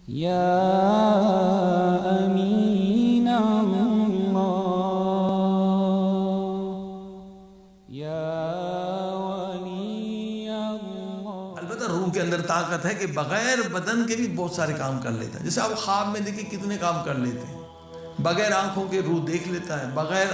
یا امین اللہ یا ولی اللہ۔ البتہ روح کے اندر طاقت ہے کہ بغیر بدن کے بھی بہت سارے کام کر لیتا ہے. جیسے آپ خواب میں دیکھیں کتنے کام کر لیتے ہیں. بغیر آنکھوں کے روح دیکھ لیتا ہے، بغیر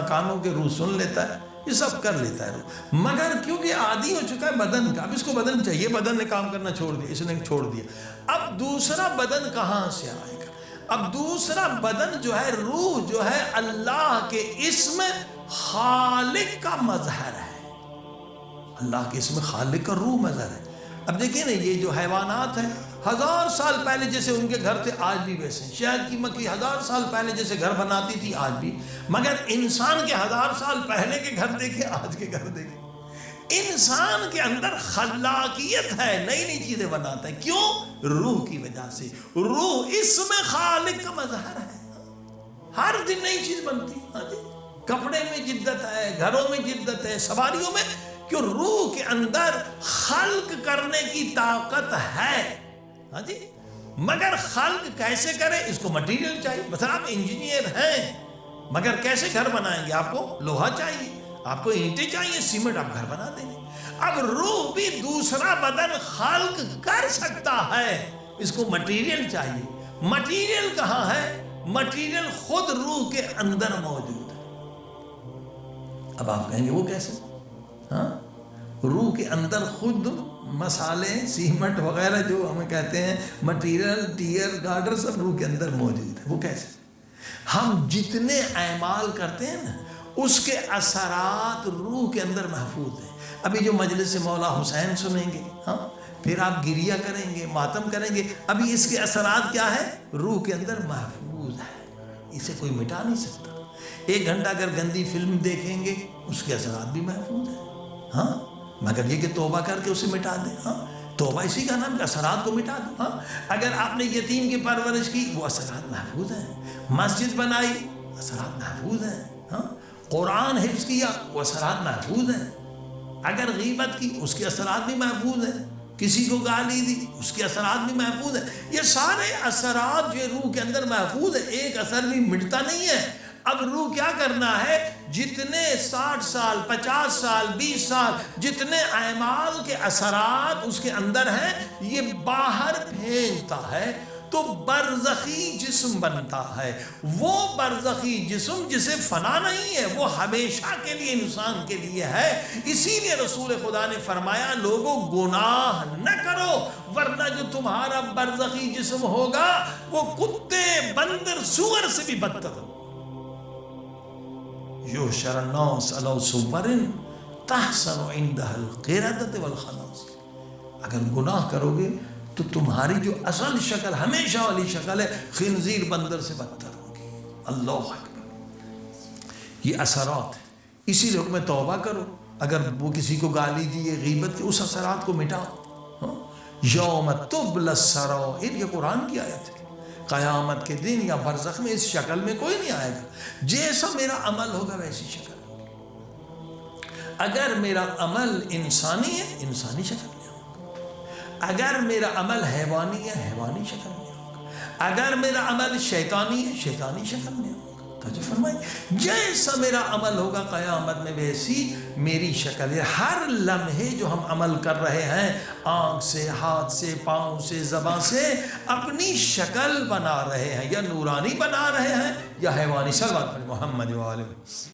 کانوں کے روح سن لیتا ہے، یہ سب کر لیتا ہے روح. مگر کیونکہ عادی ہو چکا ہے بدن کا، اب اس کو بدن چاہیے، بدن نے کام کرنا چھوڑ دیا، اس نے چھوڑ دیا. اب دوسرا بدن کہاں سے آئے گا؟ اب دوسرا بدن جو ہے، روح جو ہے، اللہ کے اسم خالق کا مظہر ہے. اللہ کے اسم خالق کا روح مظہر ہے. اب دیکھیں نا، یہ جو حیوانات ہیں 1000 سال پہلے جیسے ان کے گھر تھے آج بھی ویسے ہیں. شہد کی مکھی 1000 سال پہلے جیسے گھر بناتی تھی آج بھی. مگر انسان کے 1000 سال پہلے کے گھر دیکھیں، آج کے گھر دیکھیں. انسان کے اندر خلاقیت ہے، نئی نئی چیزیں بناتا ہے. کیوں؟ روح کی وجہ سے. روح اسم خالق کا مظہر ہے. ہر دن نئی چیز بنتی ہے. کپڑے میں جدت ہے، گھروں میں جدت ہے، سواریوں میں. کیوں؟ روح کے اندر خلق کرنے کی طاقت ہے. ہاں جی، مگر خلق کیسے کرے؟ اس کو مٹیریل چاہیے. مثلا آپ انجینئر ہیں، مگر کیسے گھر بنائیں گے؟ آپ کو لوہا چاہیے، آپ کو اینٹیں چاہیے، سیمنٹ، آپ گھر بنا دیں گے. اب روح بھی دوسرا بدن خلق کر سکتا ہے، اس کو مٹیریل چاہیے. مٹیریل کہاں ہے؟ مٹیریل خود روح کے اندر موجود ہے. اب آپ کہیں گے وہ کیسے؟ ہاں، روح کے اندر خود مسالے، سیمنٹ وغیرہ جو ہمیں کہتے ہیں مٹیریل، ٹیئر، گارڈر، سب روح کے اندر موجود ہے. وہ کیسے؟ ہم جتنے اعمال کرتے ہیں نا، اس کے اثرات روح کے اندر محفوظ ہیں. ابھی جو مجلس مولا حسین سنیں گے، ہاں، پھر آپ گریہ کریں گے، ماتم کریں گے، ابھی اس کے اثرات کیا ہے؟ روح کے اندر محفوظ ہے. اسے کوئی مٹا نہیں سکتا. 1 گھنٹہ اگر گندی فلم دیکھیں گے، اس کے اثرات بھی محفوظ ہیں. ہاں، مگر یہ کہ توبہ کر کے اسے مٹا دیں. ہاں، توبہ اسی کا نام کہ اثرات کو مٹا دیں. ہاں، اگر آپ نے یتیم کی پرورش کی، وہ اثرات محفوظ ہیں. مسجد بنائی، اثرات محفوظ ہیں. ہاں، قرآن حفظ کیا، وہ اثرات محفوظ ہیں. اگر غیبت کی، اس کے اثرات بھی محفوظ ہیں. کسی کو گالی دی، اس کے اثرات بھی محفوظ ہیں. یہ سارے اثرات جو روح کے اندر محفوظ ہیں، ایک اثر بھی مٹتا نہیں ہے. اب روح کیا کرنا ہے؟ جتنے 60 سال، 50 سال، 20 سال، جتنے اعمال کے اثرات اس کے اندر ہیں، یہ باہر پھینکتا ہے تو برزخی جسم بنتا ہے. وہ برزخی جسم جسے فنا نہیں ہے، وہ ہمیشہ کے لیے انسان کے لیے ہے. اسی لیے رسول خدا نے فرمایا، لوگوں گناہ نہ کرو، ورنہ جو تمہارا برزخی جسم ہوگا وہ کتے، بندر، سور سے بھی بدتر ہو. یحشر الناس علی صور تحسن عندها القردة والخنازیر. اگر گناہ کرو گے تو تمہاری جو اصل شکل، ہمیشہ والی شکل ہے، خنزیر، بندر سے بدتر ہوگی. اللہ اکبر. یہ اثرات ہیں. اسی لیے حکم توبہ کرو. اگر وہ کسی کو گالی دی، غیبت کی، اس اثرات کو مٹاؤ. یوم تبلی السرائر، یہ قرآن کی آیت ہے. قیامت کے دن یا برزخ میں اس شکل میں کوئی نہیں آئے گا. جیسا میرا عمل ہوگا ویسی شکل ہوگی. اگر میرا عمل انسانی ہے، انسانی شکل میں ہوگا. اگر میرا عمل حیوانی ہے، حیوانی شکل میں ہوگا. اگر میرا عمل شیطانی ہے، شیطانی شکل میں ہوگا. تو فرمائیں، جیسا میرا عمل ہوگا قیامت میں ویسی میری شکل ہے. ہر لمحے جو ہم عمل کر رہے ہیں، آنکھ سے، ہاتھ سے، پاؤں سے، زبان سے، اپنی شکل بنا رہے ہیں. یا نورانی بنا رہے ہیں یا حیوانی. صلوات پر محمد و آلہ.